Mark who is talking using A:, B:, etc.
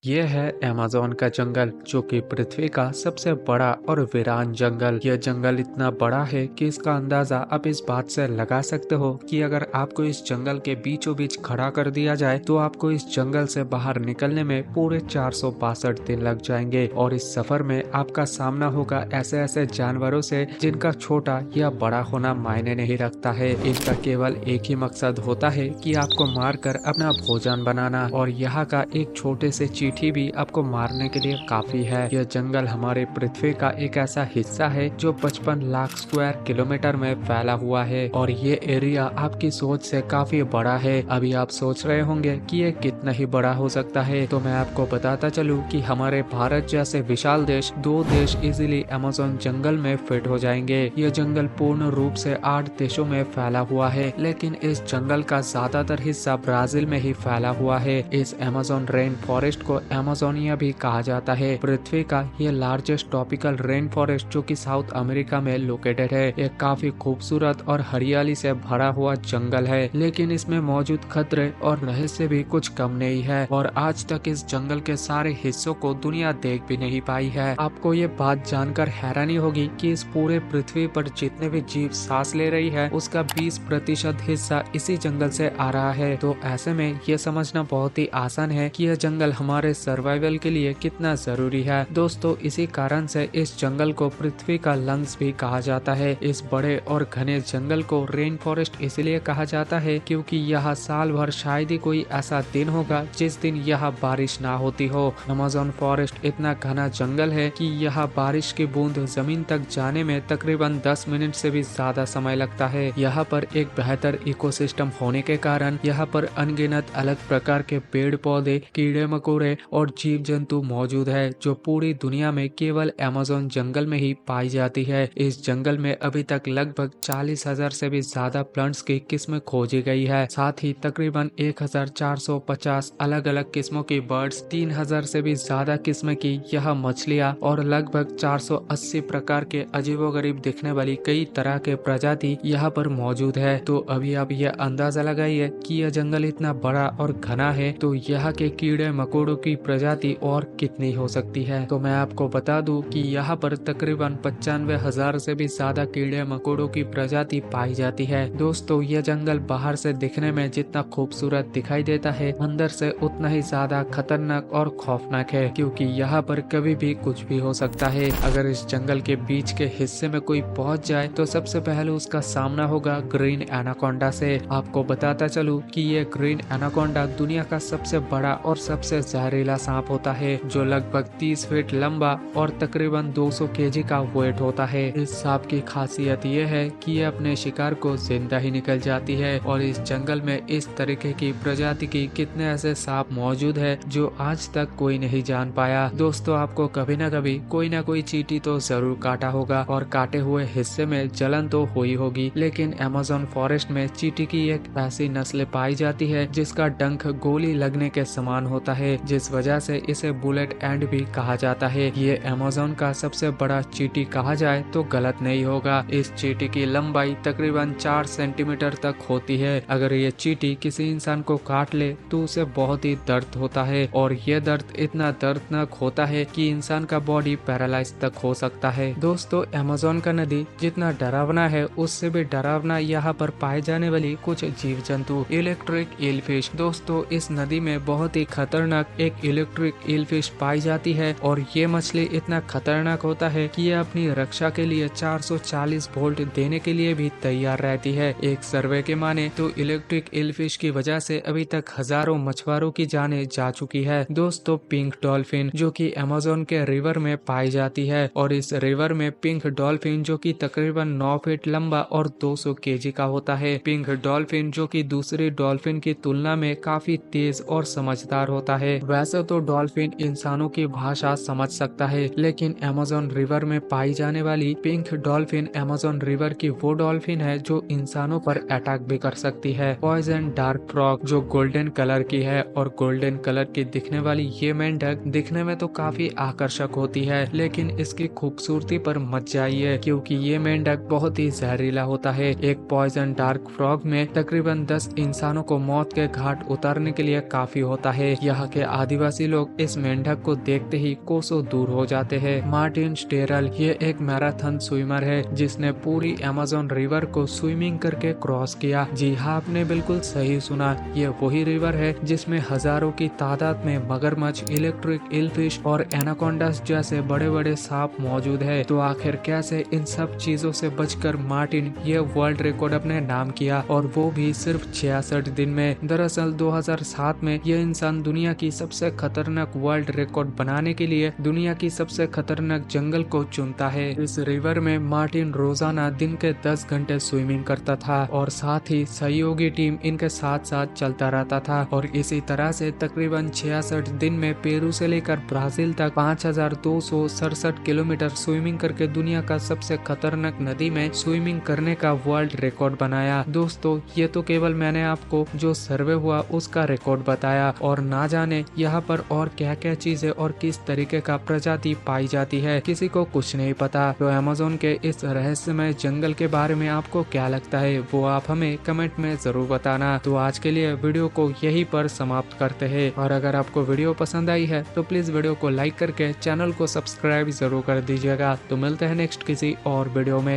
A: ये है अमेज़न का जंगल जो कि पृथ्वी का सबसे बड़ा और वीरान जंगल। यह जंगल इतना बड़ा है कि इसका अंदाजा आप इस बात से लगा सकते हो कि अगर आपको इस जंगल के बीचों बीच खड़ा कर दिया जाए तो आपको इस जंगल से बाहर निकलने में पूरे 462 दिन लग जाएंगे। और इस सफर में आपका सामना होगा ऐसे ऐसे जानवरों से जिनका छोटा या बड़ा होना मायने नहीं रखता है। इनका केवल एक ही मकसद होता है कि आपको मारकर अपना भोजन बनाना। और यहाँ का एक छोटे से चींटी भी आपको मारने के लिए काफी है। यह जंगल हमारे पृथ्वी का एक ऐसा हिस्सा है जो 55 लाख स्क्वायर किलोमीटर में फैला हुआ है और ये एरिया आपकी सोच से काफी बड़ा है। अभी आप सोच रहे होंगे कि ये कितना ही बड़ा हो सकता है, तो मैं आपको बताता चलूं कि हमारे भारत जैसे विशाल देश 2 देश इजीली अमेज़न जंगल में फिट हो जाएंगे। यह जंगल पूर्ण रूप से 8 देशों में फैला हुआ है, लेकिन इस जंगल का ज्यादातर हिस्सा ब्राजील में ही फैला हुआ है। इस अमेज़न रेन फॉरेस्ट को अमेज़ोनिया भी कहा जाता है। पृथ्वी का ये लार्जेस्ट ट्रॉपिकल रेन फॉरेस्ट जो कि साउथ अमेरिका में लोकेटेड है। एक काफी खूबसूरत और हरियाली से भरा हुआ जंगल है, लेकिन इसमें मौजूद खतरे और रहस्य भी कुछ कम नहीं है। और आज तक इस जंगल के सारे हिस्सों को दुनिया देख भी नहीं पाई है। आपको ये बात जानकर हैरानी होगी कि इस पूरे पृथ्वी पर जितने भी जीव सांस ले रही है उसका 20% हिस्सा इसी जंगल से आ रहा है। तो ऐसे में ये समझना बहुत ही आसान है कि यह जंगल हमारे सर्वाइवल के लिए कितना जरूरी है। दोस्तों, इसी कारण से इस जंगल को पृथ्वी का लंग्स भी कहा जाता है। इस बड़े और घने जंगल को रेन फॉरेस्ट इसलिए कहा जाता है क्योंकि यहाँ साल भर शायद ही कोई ऐसा दिन होगा जिस दिन यहाँ बारिश ना होती हो। अमेज़न फॉरेस्ट इतना घना जंगल है कि यहाँ बारिश की बूंद जमीन तक जाने में तकरीबन 10 मिनट से भी ज्यादा समय लगता है। यहाँ पर एक बेहतर इकोसिस्टम होने के कारण यहाँ पर अनगिनत अलग प्रकार के पेड़ पौधे, कीड़े मकोड़े और जीव जंतु मौजूद है जो पूरी दुनिया में केवल अमेज़न जंगल में ही पाई जाती है। इस जंगल में अभी तक लगभग 40,000 से भी ज्यादा प्लांट्स की किस्में खोजी गई है। साथ ही तकरीबन 1450 अलग अलग किस्मों की बर्ड्स, 3000 से भी ज्यादा किस्म की यह मछलियाँ और लगभग 480 प्रकार के अजीबोगरीब दिखने वाली कई तरह के प्रजाति यहाँ पर मौजूद है। तो अभी आप यह अंदाजा लगाइए कि यह जंगल इतना बड़ा और घना है तो यहाँ के कीड़े मकोड़ों की प्रजाति और कितनी हो सकती है। तो मैं आपको बता दूं कि यहाँ पर तकरीबन 95,000 से भी ज्यादा कीड़े मकोड़ों की प्रजाति पाई जाती है। दोस्तों, यह जंगल बाहर से दिखने में जितना खूबसूरत दिखाई देता है अंदर से उतना ही ज्यादा खतरनाक और खौफनाक है, क्योंकि यहाँ पर कभी भी कुछ भी हो सकता है। अगर इस जंगल के बीच के हिस्से में कोई पहुँच जाए तो सबसे पहले उसका सामना होगा ग्रीन एनाकोंडा से। आपको बताता चलूं कि ये ग्रीन एनाकोंडा दुनिया का सबसे बड़ा और सबसे जहरीला सांप होता है जो लगभग 30 फीट लंबा और तकरीबन 200 केजी का वेट होता है। इस सांप की खासियत ये है कि ये अपने शिकार को जिंदा ही निकल जाती है। और इस जंगल में इस तरीके की प्रजाति की कितने ऐसे सांप मौजूद है जो आज तक कोई नहीं जान पाया। दोस्तों, आपको कभी न कभी कोई ना कोई चींटी तो जरूर काटा होगा और काटे हुए हिस्से में जलन तो हुई होगी, लेकिन अमेज़न फॉरेस्ट में चींटी की एक ऐसी नस्ल पाई जाती है जिसका डंक गोली लगने के समान होता है, जिस वजह से इसे बुलेट एंड भी कहा जाता है। ये अमेज़न का सबसे बड़ा चींटी कहा जाए तो गलत नहीं होगा। इस चींटी की लंबाई तकरीबन 4 सेंटीमीटर तक होती है। अगर ये चींटी किसी इंसान को काट ले तो उसे बहुत ही दर्द होता है और ये दर्द इतना दर्दनाक होता है कि इंसान का बॉडी पैरालाइज तक हो सकता है। दोस्तों, अमेज़न का नदी जितना डरावना है उससे भी डरावना यहाँ पर पाए जाने वाली कुछ जीव जंतु, इलेक्ट्रिक ईलफिश। दोस्तों, इस नदी में बहुत ही खतरनाक एक इलेक्ट्रिक ईलफिश पाई जाती है और ये मछली इतना खतरनाक होता है कि ये अपनी रक्षा के लिए 440 वोल्ट देने के लिए भी तैयार रहती है। एक सर्वे के माने तो इलेक्ट्रिक ईलफिश की वजह से अभी तक हजारों मछुआरों की जानें जा चुकी है। दोस्तों, पिंक डॉल्फिन जो कि अमेज़न के रिवर में पाई जाती है और इस रिवर में पिंक डॉल्फिन जो कि तकरीबन 9 फीट लंबा और 200 केजी का होता है। पिंक डॉल्फिन जो कि दूसरी डॉल्फिन की तुलना में काफी तेज और समझदार होता है। वैसे तो डॉल्फिन इंसानों की भाषा समझ सकता है, लेकिन अमेज़न रिवर में पाई जाने वाली पिंक डॉल्फिन अमेज़न रिवर की वो डॉल्फिन है जो इंसानों पर अटैक भी कर सकती है। पॉइजन डार्क फ्रॉग जो गोल्डन कलर की है और गोल्डन कलर की दिखने वाली ये मेंढक दिखने में तो काफी आकर्षक होती है, लेकिन इसकी खूबसूरती पर मत जाइए क्योंकि ये मेंढक बहुत ही जहरीला होता है। एक पॉइजन डार्क फ्रॉग में तकरीबन 10 इंसानों को मौत के घाट उतारने के लिए काफी होता है। यहाँ के आदिवासी लोग इस मेंढक को देखते ही कोसों दूर हो जाते हैं। मार्टिन स्टेरल ये एक मैराथन स्विमर है जिसने पूरी अमेज़न रिवर को स्विमिंग करके क्रॉस किया। जी हाँ, आपने बिल्कुल सही सुना, ये वही रिवर है जिसमें हजारों की तादाद में मगरमच्छ, इलेक्ट्रिक ईलफिश और एनाकोंडास जैसे बड़े बड़े सांप मौजूद है। तो आखिर कैसे इन सब चीजों से बचकर मार्टिन ये वर्ल्ड रिकॉर्ड अपने नाम किया, और वो भी सिर्फ 66 दिन में। दरअसल 2007 में यह इंसान दुनिया की सबसे खतरनाक वर्ल्ड रिकॉर्ड बनाने के लिए दुनिया की सबसे खतरनाक जंगल को चुनता है। इस रिवर में मार्टिन रोजाना दिन के 10 घंटे स्विमिंग करता था और साथ ही सहयोगी टीम इनके साथ साथ चलता रहता था। और इसी तरह से तकरीबन 66 दिन में पेरू से लेकर ब्राजील तक 5267 किलोमीटर स्विमिंग करके दुनिया का सबसे खतरनाक नदी में स्विमिंग करने का वर्ल्ड रिकॉर्ड बनाया। दोस्तों, ये तो केवल मैंने आपको जो सर्वे हुआ उसका रिकॉर्ड बताया, और ना जाने यहाँ पर और क्या क्या चीजें और किस तरीके का प्रजाति पाई जाती है, किसी को कुछ नहीं पता। तो अमेज़न के इस रहस्यमय जंगल के बारे में आपको क्या लगता है, वो आप हमें कमेंट में जरूर बताना। तो आज के लिए वीडियो को यहीं पर समाप्त करते हैं, और अगर आपको वीडियो पसंद आई है तो प्लीज वीडियो को लाइक करके चैनल को सब्सक्राइब जरूर कर दीजिएगा। तो मिलते हैं नेक्स्ट किसी और वीडियो में।